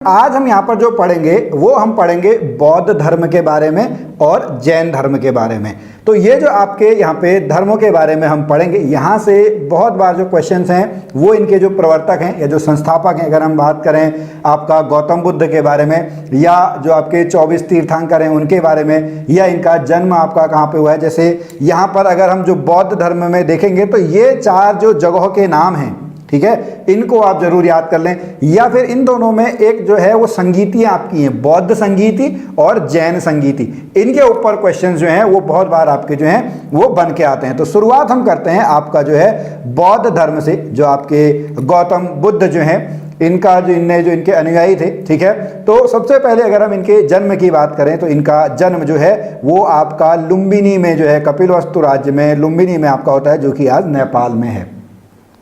आज हम यहाँ पर जो पढ़ेंगे वो हम पढ़ेंगे बौद्ध धर्म के बारे में और जैन धर्म के बारे में। तो ये जो आपके यहाँ पे धर्मों के बारे में हम पढ़ेंगे, यहाँ से बहुत बार जो क्वेश्चंस हैं वो इनके जो प्रवर्तक हैं या जो संस्थापक हैं, अगर हम बात करें आपका गौतम बुद्ध के बारे में या जो आपके 24 तीर्थंकर हैं उनके बारे में, या इनका जन्म आपका कहाँ पे हुआ है। जैसे यहाँ पर अगर हम जो बौद्ध धर्म में देखेंगे तो ये 4 जो जगहों के नाम हैं, ठीक है, इनको आप जरूर याद कर लें। या फिर इन दोनों में एक जो है वो संगीतियाँ आपकी हैं, बौद्ध संगीति और जैन संगीति, इनके ऊपर क्वेश्चन जो हैं वो बहुत बार आपके जो हैं वो बन के आते हैं। तो शुरुआत हम करते हैं आपका जो है बौद्ध धर्म से, जो आपके गौतम बुद्ध जो हैं इनका जो इनके अनुयायी थे, ठीक है। तो सबसे पहले अगर हम इनके जन्म की बात करें तो इनका जन्म जो है वो आपका लुम्बिनी में जो है, कपिलवस्तु राज्य में लुम्बिनी में आपका होता है, जो कि आज नेपाल में है।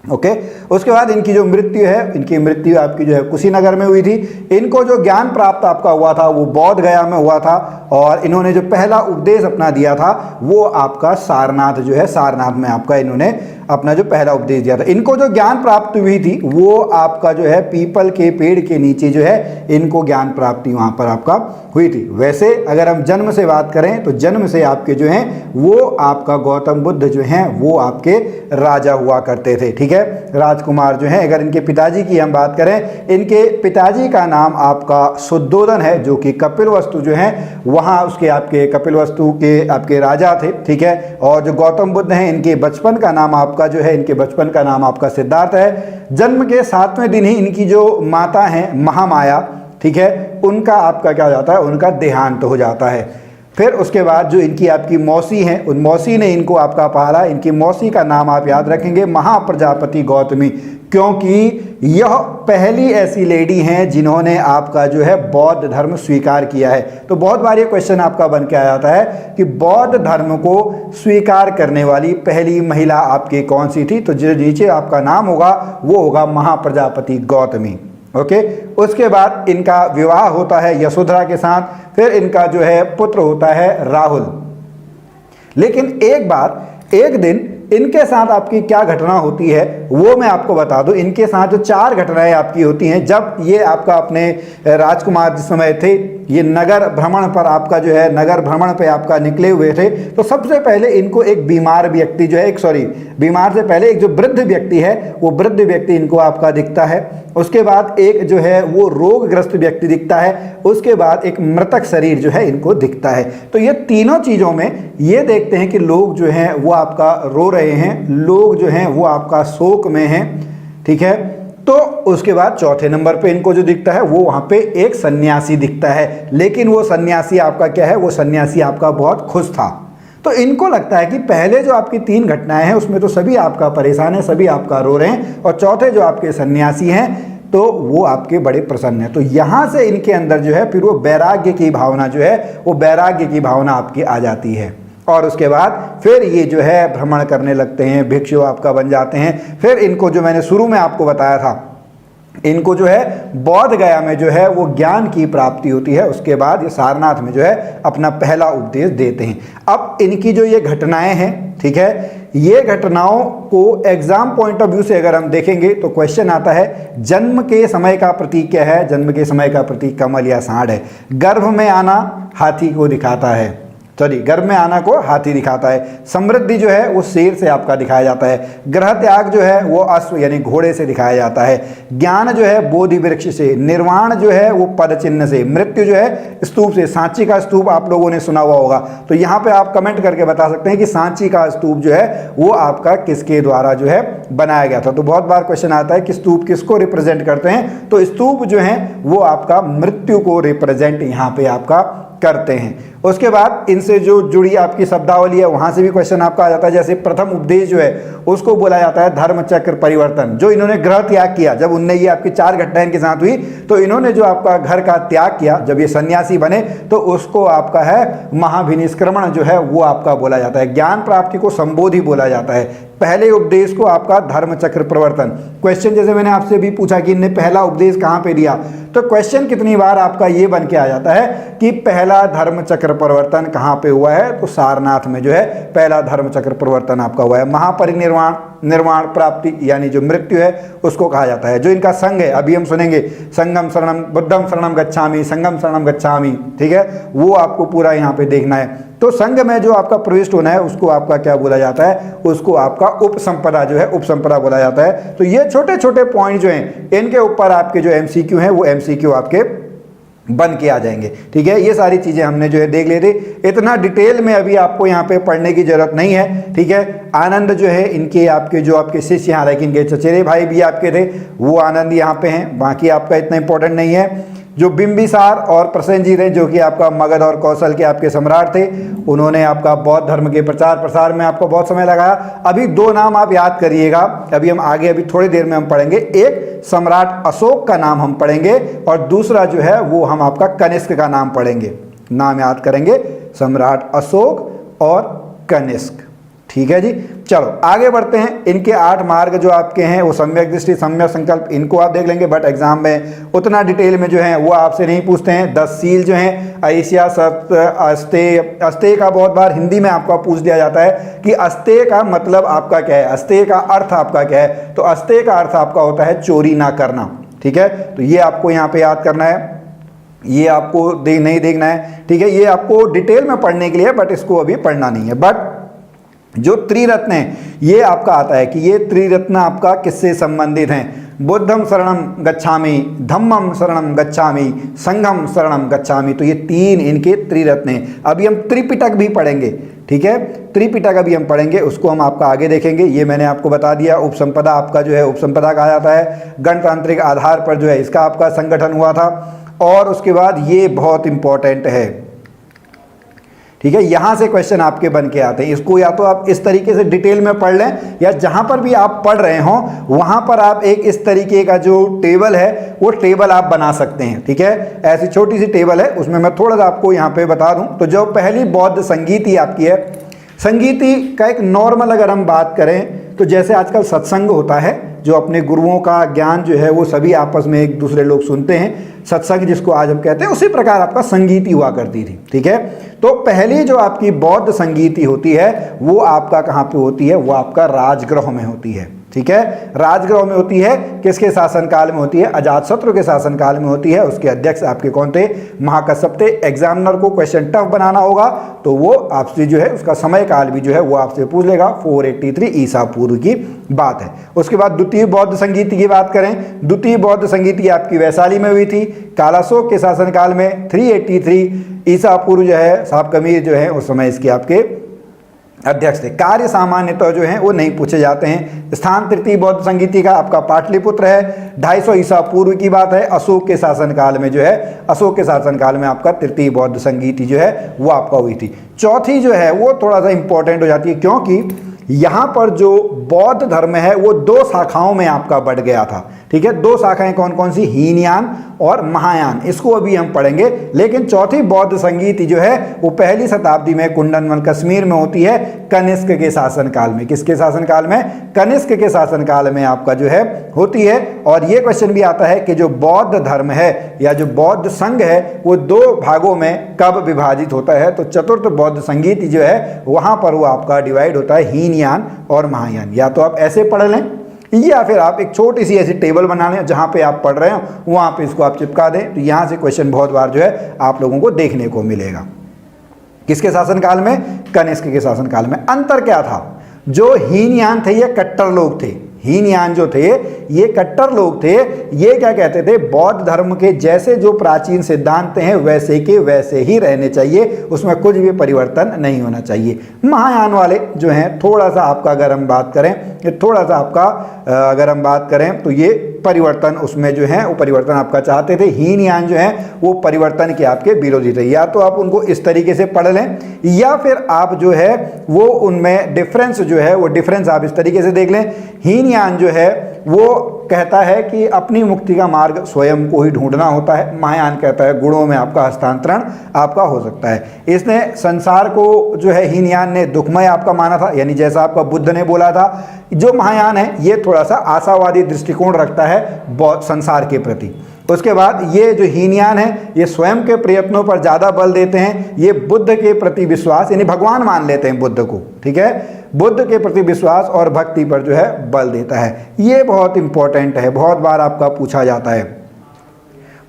ओके, उसके बाद इनकी जो मृत्यु है, इनकी मृत्यु आपकी जो है कुशीनगर में हुई थी। इनको जो ज्ञान प्राप्त आपका हुआ था वो बोध गया में हुआ था, और इन्होंने जो पहला उपदेश अपना दिया था वो आपका सारनाथ जो है, सारनाथ में आपका इन्होंने अपना जो पहला उपदेश दिया था। इनको जो ज्ञान प्राप्त हुई थी वो आपका जो है पीपल के पेड़ के नीचे जो है इनको ज्ञान प्राप्ति वहाँ पर आपका हुई थी। वैसे अगर हम जन्म से बात करें तो जन्म से आपके जो हैं वो आपका गौतम बुद्ध जो हैं वो आपके राजा हुआ करते थे, ठीक है, राजकुमार जो हैं। अगर इनके पिताजी की हम बात करें, इनके पिताजी का नाम आपका शुद्धोधन है, जो कि कपिलवस्तु जो है वहाँ उसके आपके कपिलवस्तु के आपके राजा थे, ठीक है। और जो गौतम बुद्ध हैं इनके बचपन का नाम आपका जो है, इनके बचपन का नाम आपका सिद्धार्थ है। जन्म के 7वें दिन ही इनकी जो माता हैं महामाया, ठीक है, उनका आपका क्या हो जाता है, उनका देहांत हो जाता है। फिर उसके बाद जो इनकी आपकी मौसी हैं, उन मौसी ने इनको आपका पाला। इनकी मौसी का नाम आप याद रखेंगे महाप्रजापति गौतमी, क्योंकि यह पहली ऐसी लेडी हैं जिन्होंने आपका जो है बौद्ध धर्म स्वीकार किया है। तो बहुत बार ये क्वेश्चन आपका बन के आ जाता है कि बौद्ध धर्म को स्वीकार करने वाली पहली महिला आपकी कौन सी थी। तो जो नीचे आपका नाम होगा वो होगा महाप्रजापति गौतमी। ओके, उसके बाद इनका विवाह होता है यशोधरा के साथ, फिर इनका जो है पुत्र होता है राहुल। लेकिन एक दिन इनके साथ आपकी क्या घटना होती है वो मैं आपको बता दूं। इनके साथ जो 4 घटनाएं आपकी होती हैं, जब ये आपका अपने राजकुमार जिस समय थे, ये नगर भ्रमण पर आपका जो है नगर भ्रमण पे आपका निकले हुए थे, तो सबसे पहले इनको एक बीमार व्यक्ति जो है, बीमार से पहले एक जो वृद्ध व्यक्ति है वो वृद्ध व्यक्ति इनको आपका दिखता है। उसके बाद एक जो है वो रोगग्रस्त व्यक्ति दिखता है। उसके बाद एक मृतक शरीर जो है इनको दिखता है। तो ये तीनों चीज़ों में ये देखते हैं कि लोग जो हैं वो आपका रो रहे हैं, लोग जो हैं वो आपका शोक में हैं, ठीक है। तो उसके बाद चौथे नंबर पे इनको जो दिखता है वो वहाँ पे एक सन्यासी दिखता है। लेकिन वो सन्यासी आपका क्या है, वो सन्यासी आपका बहुत खुश था। तो इनको लगता है कि पहले जो आपकी 3 घटनाएं हैं उसमें तो सभी आपका परेशान है, सभी आपका रो रहे हैं, और चौथे जो आपके सन्यासी हैं तो वो आपके बड़े प्रसन्न हैं। तो यहाँ से इनके अंदर जो है फिर वो वैराग्य की भावना जो है, वो वैराग्य की भावना आपकी आ जाती है। और उसके बाद फिर ये जो है भ्रमण करने लगते हैं, भिक्षु आपका बन जाते हैं। फिर इनको जो मैंने शुरू में आपको बताया था, इनको जो है बोध गया में जो है वो ज्ञान की प्राप्ति होती है। उसके बाद ये सारनाथ में जो है अपना पहला उपदेश देते हैं। अब इनकी जो ये घटनाएं हैं, ठीक है, ये घटनाओं को एग्जाम पॉइंट ऑफ व्यू से अगर हम देखेंगे तो क्वेश्चन आता है जन्म के समय का प्रतीक क्या है। जन्म के समय का प्रतीक कमल या सांड है। गर्भ में आना हाथी को दिखाता है, गर्भ में आना को हाथी दिखाता है। समृद्धि जो है वो शेर से आपका दिखाया जाता है। ग्रह त्याग जो है वो अश्व यानी घोड़े से दिखाया जाता है। ज्ञान जो है बोधि वृक्ष से। निर्वाण जो है वो पद चिन्ह से। मृत्यु जो है स्तूप से। सांची का स्तूप आप लोगों ने सुना हुआ होगा, तो यहाँ पे आप कमेंट करके बता सकते हैं कि सांची का स्तूप जो है वो आपका किसके द्वारा जो है बनाया गया था। तो बहुत बार क्वेश्चन आता है कि स्तूप किसको रिप्रेजेंट करते हैं, तो स्तूप जो है वो आपका मृत्यु को रिप्रेजेंट यहाँ पे आपका करते हैं। उसके बाद इनसे जो जुड़ी आपकी शब्दावली है वहां से भी क्वेश्चन आपका आ जाता है। जैसे प्रथम उपदेश जो है उसको बोला जाता है धर्म चक्र परिवर्तन। जो इन्होंने ग्रह त्याग किया, जब उनने ये आपकी 4 घटनाएं इनके साथ हुई तो इन्होंने जो आपका घर का त्याग किया, जब ये सन्यासी बने तो उसको आपका है महाभिनिष्क्रमण जो है वो आपका बोला जाता है। ज्ञान प्राप्ति को संबोधि बोला जाता है। पहले उपदेश को आपका धर्म चक्र परिवर्तन। क्वेश्चन जैसे मैंने आपसे भी पूछा कि इनने पहला उपदेश कहाँ पे दिया, तो क्वेश्चन कितनी बार आपका ये बन के आ जाता है कि पहला धर्म चक्र परिवर्तन कहाँ पे हुआ है, तो सारनाथ में जो है पहला धर्म चक्र परिवर्तन आपका हुआ है। महापरिनिर्वाण निर्वाण, प्राप्ति यानी जो मृत्यु है उसको कहा जाता है। जो इनका संग है, अभी हम सुनेंगे संगम शरणम बुद्धम शरणम गच्छामि, संगम शरणम गच्छामि, ठीक है, वो आपको पूरा यहाँ पे देखना है। तो संघ में जो आपका प्रविष्ट होना है उसको आपका क्या बोला जाता है, उसको आपका उपसंपदा जो है उपसंपदा बोला जाता है। तो ये छोटे छोटे पॉइंट जो हैं इनके ऊपर आपके जो एमसीक्यू हैं वो एमसीक्यू आपके बन के आ जाएंगे, ठीक है। ये सारी चीज़ें हमने जो है देख ली थी, इतना डिटेल में अभी आपको यहाँ पे पढ़ने की जरूरत नहीं है, ठीक है। आनंद जो है इनके आपके जो आपके शिष्य यहाँ, लेकिन इनके चचेरे भाई भी आपके थे, वो आनंद यहाँ पे हैं, बाकी आपका इतना इंपॉर्टेंट नहीं है। जो बिंबिसार और प्रसेनजीत हैं जो कि आपका मगध और कौशल के आपके सम्राट थे, उन्होंने आपका बौद्ध धर्म के प्रचार प्रसार में आपको बहुत समय लगाया। अभी दो नाम आप याद करिएगा, अभी हम आगे अभी थोड़ी देर में हम पढ़ेंगे। एक सम्राट अशोक का नाम हम पढ़ेंगे और दूसरा जो है वो हम आपका कनिष्क का नाम पढ़ेंगे। नाम याद करेंगे, सम्राट अशोक और कनिष्क, ठीक है जी। चलो आगे बढ़ते हैं। इनके 8 मार्ग जो आपके हैं वो सम्यक दृष्टि, सम्यक संकल्प, इनको आप देख लेंगे, बट एग्जाम में उतना डिटेल में जो है वो आपसे नहीं पूछते हैं। 10 सील जो हैं, ऐसिया, सत्य, अस्तेय। अस्तेय का बहुत बार हिंदी में आपका पूछ दिया जाता है कि अस्तेय का मतलब आपका क्या है, अस्तेय का अर्थ आपका क्या है। तो अस्तेय का अर्थ आपका होता है चोरी ना करना, ठीक है। तो ये आपको यहाँ पे याद करना है, ये आपको नहीं देखना है, ठीक है। ये आपको डिटेल में पढ़ने के लिए, बट इसको अभी पढ़ना नहीं है। बट जो त्रिरत्न है ये आपका आता है कि ये त्रिरत्न आपका किससे संबंधित हैं। बुद्धम शरणम गच्छामि, धम्मम शरणम गच्छामि, संघम शरणम गच्छामि। तो ये 3 इनके त्रिरत्न हैं। अभी हम त्रिपिटक भी पढ़ेंगे, ठीक है। त्रिपिटक अभी हम पढ़ेंगे, उसको हम आपका आगे देखेंगे। ये मैंने आपको बता दिया। उपसंपदा आपका जो है उपसंपदा कहा जाता है, गणतांत्रिक आधार पर जो है इसका आपका संगठन हुआ था। और उसके बाद ये बहुत इंपॉर्टेंट है, ठीक है, यहां से क्वेश्चन आपके बन के आते हैं। इसको या तो आप इस तरीके से डिटेल में पढ़ लें, या जहां पर भी आप पढ़ रहे हो वहां पर आप एक इस तरीके का जो टेबल है वो टेबल आप बना सकते हैं, ठीक है। ऐसी छोटी सी टेबल है, उसमें मैं थोड़ा सा आपको यहां पे बता दूं। तो जो पहली बौद्ध संगीति आपकी है, संगीति का एक नॉर्मल अगर हम बात करें तो जैसे आजकल सत्संग होता है, जो अपने गुरुओं का ज्ञान जो है वो सभी आपस में एक दूसरे लोग सुनते हैं, सत्संग जिसको आज हम कहते हैं, उसी प्रकार आपका संगीति हुआ करती थी, ठीक है। तो पहली जो आपकी बौद्ध संगीति होती है वो आपका कहाँ पे होती है, वो आपका राजगृह में होती है, ठीक है। राजगृह में होती है, किसके शासनकाल में होती है, अजातशत्रु के शासनकाल में होती है। उसके अध्यक्ष आपके कौन थे, महाकश्यप थे। एग्जामिनर को क्वेश्चन टफ बनाना होगा तो वो आपसे जो है उसका समय काल भी जो है वो आपसे पूछ लेगा। 483 ईसा पूर्व की बात है। उसके बाद द्वितीय बौद्ध संगीति की बात करें, द्वितीय बौद्ध संगीति आपकी वैशाली में हुई थी, कालाशोक के शासनकाल में। 383 ईसा पूर्व जो है साहब कमीर जो है उस समय इसके आपके अध्यक्ष थे। कार्य सामान्यतः जो है वो नहीं पूछे जाते हैं। स्थान तृतीय बौद्ध संगीति का आपका पाटलिपुत्र है। 250 ईसा पूर्व की बात है, अशोक के शासनकाल में जो है, अशोक के शासनकाल में आपका तृतीय बौद्ध संगीति जो है वो आपका हुई थी। चौथी जो है वो थोड़ा सा इंपॉर्टेंट हो जाती है, क्योंकि यहाँ पर जो बौद्ध धर्म है वो 2 शाखाओं में आपका बढ़ गया था, ठीक है। 2 शाखाएं कौन कौन सी, हीनयान और महायान, इसको अभी हम पढ़ेंगे। लेकिन चौथी बौद्ध संगीति जो है वो 1ली शताब्दी में कुंडनवन कश्मीर में होती है, कनिष्क के शासनकाल में। किसके शासनकाल में, कनिष्क के शासनकाल में आपका जो है होती है। और ये क्वेश्चन भी आता है कि जो बौद्ध धर्म है या जो बौद्ध संघ है वो 2 भागों में कब विभाजित होता है। तो चतुर्थ बौद्ध संगीति जो है वहां पर वो आपका डिवाइड होता है हीनयान और महायान। या तो आप ऐसे पढ़ लें या फिर आप एक छोटी सी ऐसी टेबल बना लें, जहां पे आप पढ़ रहे हो वहां पे इसको आप चिपका दें। तो यहां से क्वेश्चन बहुत बार जो है आप लोगों को देखने को मिलेगा। किसके शासनकाल में, कनिष्क के शासनकाल में। अंतर क्या था, जो हीनयान थे ये कट्टर लोग थे। हीनयान जो थे ये कट्टर लोग थे। ये क्या कहते थे, बौद्ध धर्म के जैसे जो प्राचीन सिद्धांत हैं वैसे के वैसे ही रहने चाहिए, उसमें कुछ भी परिवर्तन नहीं होना चाहिए। महायान वाले जो हैं थोड़ा सा आपका अगर हम बात करें, थोड़ा सा आपका अगर हम बात करें तो ये परिवर्तन उसमें जो है वो परिवर्तन आपका चाहते थे। हीनयान जो है वो परिवर्तन के आपके विरोधी थे। या तो आप उनको इस तरीके से पढ़ लें या फिर आप जो है वो उनमें डिफरेंस जो है वो डिफरेंस आप इस तरीके से देख लें। हीनयान जो है वो कहता है कि अपनी मुक्ति का मार्ग स्वयं को ही ढूंढना होता है। महायान कहता है गुणों में आपका हस्तांतरण आपका हो सकता है। इसने संसार को जो है हीनयान ने दुखमय आपका माना था, यानी जैसा आपका बुद्ध ने बोला था। जो महायान है ये थोड़ा सा आशावादी दृष्टिकोण रखता है संसार के प्रति। उसके बाद ये जो हीनयान है ये स्वयं के प्रयत्नों पर ज़्यादा बल देते हैं, ये बुद्ध के प्रति विश्वास यानी भगवान मान लेते हैं बुद्ध को, ठीक है, बुद्ध के प्रति विश्वास और भक्ति पर जो है बल देता है। ये बहुत इंपॉर्टेंट है, बहुत बार आपका पूछा जाता है।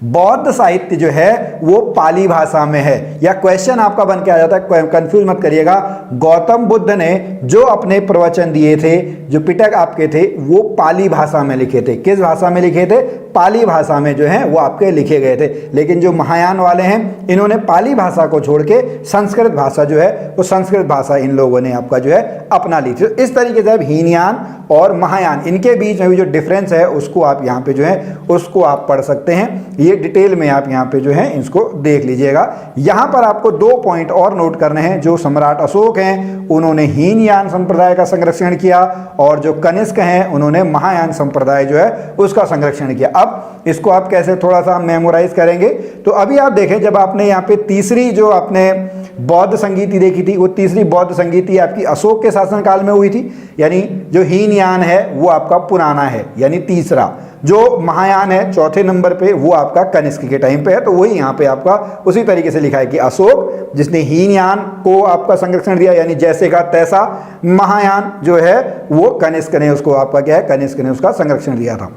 बौद्ध साहित्य जो है वो पाली भाषा में है, या क्वेश्चन आपका बन के आ जाता है, कंफ्यूज मत करिएगा। गौतम बुद्ध ने जो अपने प्रवचन दिए थे, जो पिटक आपके थे, वो पाली भाषा में लिखे थे। किस भाषा में लिखे थे? पाली भाषा में जो है वो आपके लिखे गए थे। लेकिन जो महायान वाले हैं इन्होंने पाली भाषा को छोड़ के संस्कृत भाषा जो है वो संस्कृत भाषा इन लोगों ने आपका जो है अपना ली थी। तो इस तरीके से अब हीनयान और महायान इनके बीच में भी जो डिफरेंस है उसको आप यहाँ पे जो है उसको आप पढ़ सकते हैं। ये डिटेल में आप यहाँ पे जो है इसको देख लीजिएगा। यहाँ पर आपको 2 पॉइंट और नोट करने हैं। जो सम्राट अशोक हैं उन्होंने हीनयान संप्रदाय का संरक्षण किया, और जो कनिष्क हैं उन्होंने महायान संप्रदाय जो है उसका संरक्षण किया। अब इसको आप कैसे थोड़ा सा मेमोराइज करेंगे, तो अभी आप देखें जब आपने यहाँ पे तीसरी जो आपने बौद्ध संगीति देखी थी, वो तीसरी बौद्ध संगीति आपकी अशोक के शासनकाल में हुई थी, यानी जो हीनयान है वो आपका पुराना है यानी तीसरा। जो महायान है चौथे नंबर पे वो आपका कनिष्क के टाइम पे है। तो वही यहाँ पे आपका उसी तरीके से लिखा है कि अशोक जिसने हीनयान को आपका संरक्षण दिया, यानी जैसे का तैसा, महायान जो है वो कनिष्क ने उसको आपका क्या है, कनिष्क ने उसका संरक्षण दिया था।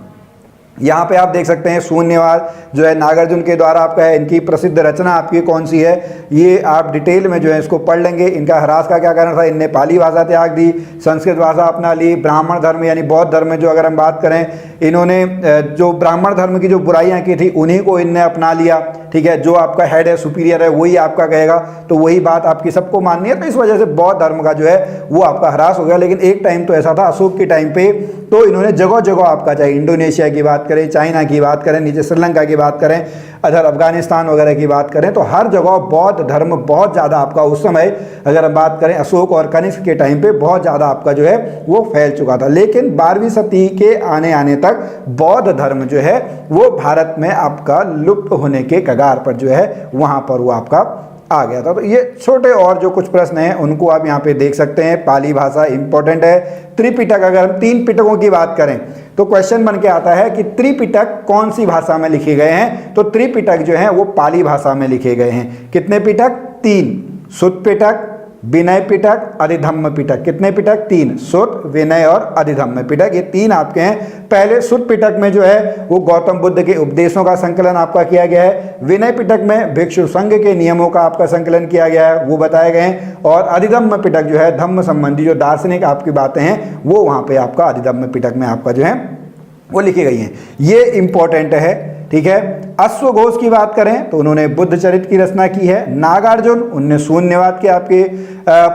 यहाँ पे आप देख सकते हैं शून्यवाद जो है नागार्जुन के द्वारा आपका है। इनकी प्रसिद्ध रचना आपकी कौन सी है, ये आप डिटेल में जो है इसको पढ़ लेंगे। इनका ह्रास का क्या कारण था, इनने पाली भाषा त्याग दी, संस्कृत भाषा अपना ली। ब्राह्मण धर्म यानी बौद्ध धर्म में जो अगर हम बात करें, इन्होंने जो ब्राह्मण धर्म की जो बुराइयाँ की थी उन्हीं को इनने अपना लिया, ठीक है। जो आपका हेड है, सुपीरियर है, वही आपका कहेगा, तो वही बात आपकी सबको माननी है। तो इस वजह से बौद्ध धर्म का जो है वो आपका ह्रास हो गया। लेकिन एक टाइम तो ऐसा था अशोक के टाइम पे, तो इन्होंने जगह जगह आपका, चाहे इंडोनेशिया की बात करें, चाइना की बात करें, नीचे श्रीलंका की बात करें, अदर अफगानिस्तान वगैरह की बात करें, तो हर जगह बौद्ध धर्म बहुत ज़्यादा आपका उस समय अगर हम बात करें अशोक और कनिष्क के टाइम पे बहुत ज़्यादा आपका जो है वो फैल चुका था। लेकिन 12वीं शताब्दी के आने तक बौद्ध धर्म जो है वो भारत में आपका लुप्त होने के कगार पर जो है वहाँ पर वो आपका आ गया था। तो ये छोटे और जो कुछ प्रश्न हैं उनको आप यहाँ पे देख सकते हैं। पाली भाषा इंपॉर्टेंट है। त्रिपिटक, अगर हम 3 पिटकों की बात करें तो क्वेश्चन बन के आता है कि त्रिपिटक कौन सी भाषा में लिखे गए हैं, तो त्रिपिटक जो है वो पाली भाषा में लिखे गए हैं। कितने पिटक? 3। सुत्त पिटक, विनय पिटक, अधिधम्म पिटक। कितने पिटक? 3। सुत्त, विनय और अधिधम्म पिटक, ये 3 आपके हैं। पहले सुत्त पिटक में जो है वो गौतम बुद्ध के उपदेशों का संकलन आपका किया गया है। विनय पिटक में भिक्षु संघ के नियमों का आपका संकलन किया गया है, वो बताए गए हैं। और अधिधम्म पिटक जो है धम्म संबंधी जो दार्शनिक आपकी बातें हैं वो वहाँ पे आपका अधिधम्म पिटक में आपका जो है वो लिखी गई हैं। ये इंपॉर्टेंट है, ठीक है। अश्वघोष की बात करें तो उन्होंने बुद्ध चरित्र की रचना की है। नागार्जुन उनने शून्यवाद के आपके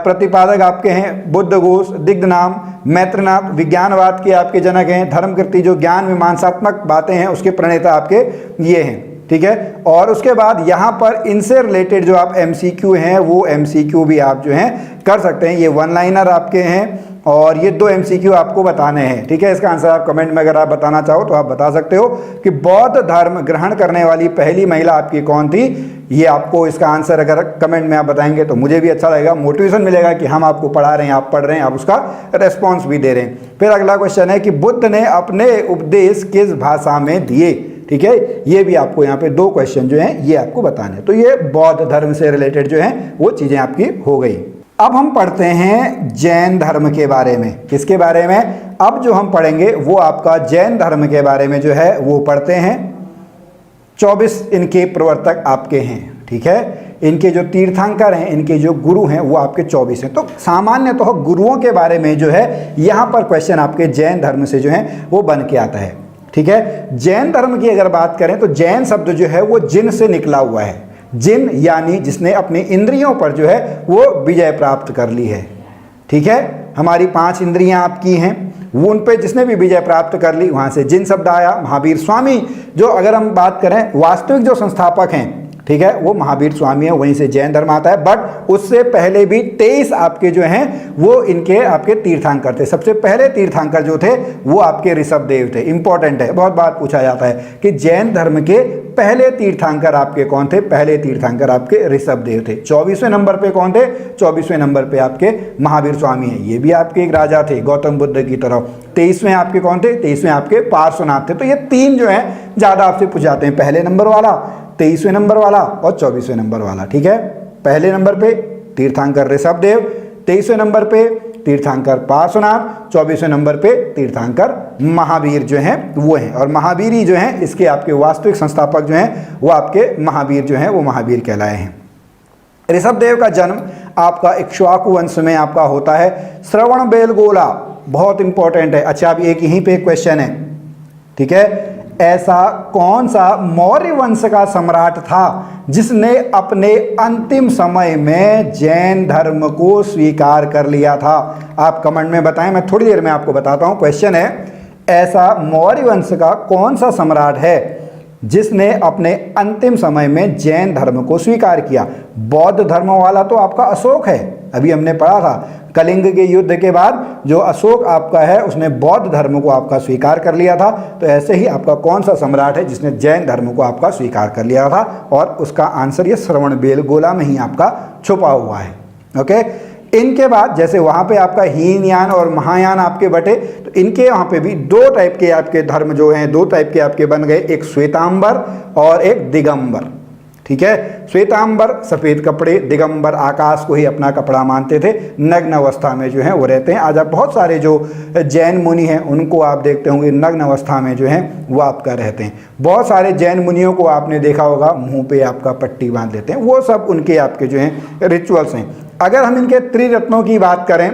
प्रतिपादक आपके हैं। बुद्ध घोष, दिग्नाम, मैत्रनाथ विज्ञानवाद के आपके जनक हैं। धर्मकृति जो ज्ञान मीमांसात्मक बातें हैं उसके प्रणेता आपके ये हैं, ठीक है। और उसके बाद यहाँ पर इनसे रिलेटेड जो आप MCQ हैं वो MCQ भी आप जो हैं कर सकते हैं। ये 1 लाइनर आपके हैं और ये 2 MCQ आपको बताने हैं, ठीक है। इसका आंसर आप कमेंट में अगर आप बताना चाहो तो आप बता सकते हो कि बौद्ध धर्म ग्रहण करने वाली पहली महिला आपकी कौन थी। ये आपको इसका आंसर अगर कमेंट में आप बताएंगे तो मुझे भी अच्छा लगेगा, मोटिवेशन मिलेगा कि हम आपको पढ़ा रहे हैं, आप पढ़ रहे हैं, आप उसका रेस्पॉन्स भी दे रहे हैं। फिर अगला क्वेश्चन है कि बुद्ध ने अपने उपदेश किस भाषा में दिए, ठीक है। ये भी आपको यहाँ पे 2 क्वेश्चन जो हैं ये आपको बताने। तो ये बौद्ध धर्म से रिलेटेड जो हैं वो चीज़ें आपकी हो गई। अब हम पढ़ते हैं जैन धर्म के बारे में। किसके बारे में? अब जो हम पढ़ेंगे वो आपका जैन धर्म के बारे में जो है वो पढ़ते हैं। 24 इनके प्रवर्तक आपके हैं, ठीक है। इनके जो तीर्थंकर हैं, इनके जो गुरु हैं वो आपके 24 हैं। तो सामान्य तो गुरुओं के बारे में जो है यहाँ पर क्वेश्चन आपके जैन धर्म से जो है वो बन के आता है, ठीक है। जैन धर्म की अगर बात करें तो जैन शब्द जो है वो जिन से निकला हुआ है। जिन यानी जिसने अपनी इंद्रियों पर जो है वो विजय प्राप्त कर ली है, ठीक है। हमारी 5 इंद्रियां आपकी हैं, वो उन पे जिसने भी विजय प्राप्त कर ली वहाँ से जिन शब्द आया। महावीर स्वामी जो अगर हम बात करें वास्तविक जो संस्थापक हैं, ठीक है, वो महावीर स्वामी है, वहीं से जैन धर्म आता है। बट उससे पहले भी 23 आपके जो हैं वो इनके आपके तीर्थंकर थे। सबसे पहले तीर्थंकर जो थे वो आपके ऋषभदेव थे। इंपॉर्टेंट है, बहुत बार पूछा जाता है कि जैन धर्म के पहले तीर्थंकर आपके कौन थे। पहले तीर्थंकर आपके ऋषभदेव थे। 24वें नंबर पे कौन थे? 24वें नंबर पे आपके महावीर स्वामी हैं। ये भी आपके एक राजा थे गौतम बुद्ध की तरह। 23वें आपके कौन थे? 23वें आपके पार्श्वनाथ थे। तो ये 3 जो हैं ज़्यादा आपसे पूछ जाते हैं पहले नंबर वाला, 23वें नंबर वाला और 24वें नंबर वाला। ठीक है, पहले नंबर पे तीर्थंकर ऋषभदेव, 23वें नंबर पे तीर्थंकर पार्श्वनाथ, 24वें नंबर पे तीर्थंकर महावीर जो हैं वो हैं। और महावीर ही जो हैं इसके आपके वास्तविक संस्थापक जो हैं वो आपके महावीर जो हैं वो महावीर कहलाए हैं। ऋषभदेव का जन्म आपका इक्ष्वाकु वंश में आपका होता है। श्रवणबेलगोला बहुत इंपॉर्टेंट है। अच्छा, अब एक यहीं पे क्वेश्चन है, ठीक है, ऐसा कौन सा मौर्य वंश का सम्राट था जिसने अपने अंतिम समय में जैन धर्म को स्वीकार कर लिया था? आप कमेंट में बताएं, मैं थोड़ी देर में आपको बताता हूं। क्वेश्चन है, ऐसा मौर्य वंश का कौन सा सम्राट है जिसने अपने अंतिम समय में जैन धर्म को स्वीकार किया? बौद्ध धर्म वाला तो आपका अशोक है, अभी हमने पढ़ा था कलिंग के युद्ध के बाद जो अशोक आपका है उसने बौद्ध धर्म को आपका स्वीकार कर लिया था। तो ऐसे ही आपका कौन सा सम्राट है जिसने जैन धर्म को आपका स्वीकार कर लिया था? और उसका आंसर ये श्रवणबेलगोला में ही आपका छुपा हुआ है। ओके, इनके बाद जैसे वहाँ पे आपका हीनयान और महायान आपके बटे, तो इनके वहाँ पे भी दो टाइप के आपके धर्म जो हैं, दो टाइप के आपके बन गए, एक श्वेतांबर और एक दिगंबर। ठीक है, श्वेतांबर सफ़ेद कपड़े, दिगंबर आकाश को ही अपना कपड़ा मानते थे, नग्न अवस्था में जो है वो रहते हैं। आज आप बहुत सारे जो जैन मुनि हैं उनको आप देखते होंगे नग्न अवस्था में जो हैं वो आपका रहते हैं। बहुत सारे जैन मुनियों को आपने देखा होगा मुंह पे आपका पट्टी बांध लेते हैं, वो सब उनके आपके जो हैं रिचुअल्स हैं। अगर हम इनके त्रिरत्नों की बात करें,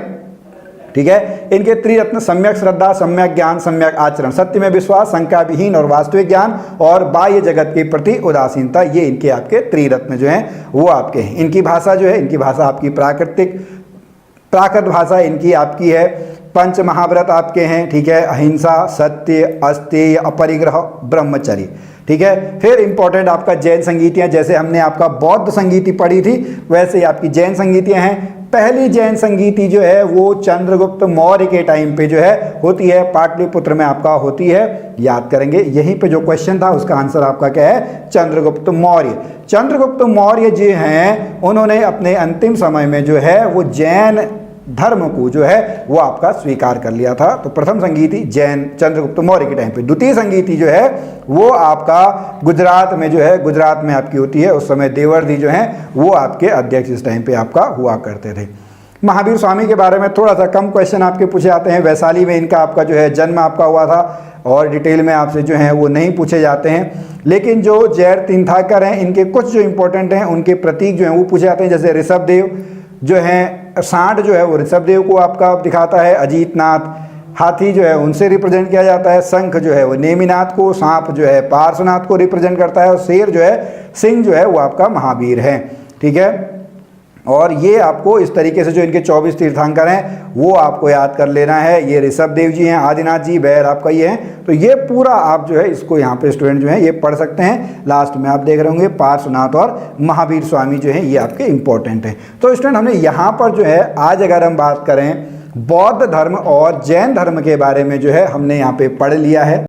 ठीक है, इनके त्रिरत्न सम्यक श्रद्धा, सम्यक ज्ञान, सम्यक आचरण, सत्य में विश्वास, शंका विहीन और वास्तविक ज्ञान और बाह्य जगत के प्रति उदासीनता, ये इनके आपके त्रिरत्न जो हैं वो आपके हैं। इनकी भाषा जो है, इनकी भाषा आपकी प्राकृत भाषा इनकी आपकी है। पंच महाव्रत आपके हैं, ठीक है, अहिंसा, सत्य, अस्तेय, अपरिग्रह, ब्रह्मचर्य। ठीक है, फिर इंपॉर्टेंट आपका जैन संगीतियाँ, जैसे हमने आपका बौद्ध संगीति पढ़ी थी वैसे ही आपकी जैन संगीतियाँ हैं। पहली जैन संगीति जो है वो चंद्रगुप्त मौर्य के टाइम पे जो है होती है, पाटलिपुत्र में आपका होती है, याद करेंगे। यहीं पे जो क्वेश्चन था उसका आंसर आपका क्या है? चंद्रगुप्त मौर्य। चंद्रगुप्त मौर्य जी हैं, उन्होंने अपने अंतिम समय में जो है वो जैन धर्म को जो है वो आपका स्वीकार कर लिया था। तो प्रथम संगीति जैन चंद्रगुप्त मौर्य के टाइम पे। द्वितीय संगीति जो है वो आपका गुजरात में जो है, गुजरात में आपकी होती है। उस समय देवर्दी जो हैं वो आपके अध्यक्ष इस टाइम पे आपका हुआ करते थे। महावीर स्वामी के बारे में थोड़ा सा कम क्वेश्चन आपके पूछे जाते हैं। वैशाली में इनका आपका जो है जन्म आपका हुआ था और डिटेल में आपसे जो है वो नहीं पूछे जाते हैं। लेकिन जो जैन तीर्थंकर हैं इनके कुछ जो इंपॉर्टेंट हैं उनके प्रतीक जो हैं वो पूछे जाते हैं। जैसे ऋषभदेव जो हैं, सांड जो है वो ऋषभदेव को आपका दिखाता है। अजीतनाथ, हाथी जो है उनसे रिप्रेजेंट किया जाता है। शंख जो है वो नेमिनाथ को, सांप जो है पार्श्वनाथ को रिप्रेजेंट करता है और शेर जो है, सिंह जो है वो आपका महावीर है। ठीक है, और ये आपको इस तरीके से जो इनके 24 तीर्थंकर हैं वो आपको याद कर लेना है। ये ऋषभदेव जी हैं, आदिनाथ जी, बैर आपका ये हैं। तो ये पूरा आप जो है इसको यहाँ पे स्टूडेंट जो है ये पढ़ सकते हैं। लास्ट में आप देख रहे होंगे पार्श्वनाथ और महावीर स्वामी जो है ये आपके इंपॉर्टेंट हैं। तो स्टूडेंट हमने यहाँ पर जो है आज अगर हम बात करें बौद्ध धर्म और जैन धर्म के बारे में जो है हमने यहाँ पे पढ़ लिया है।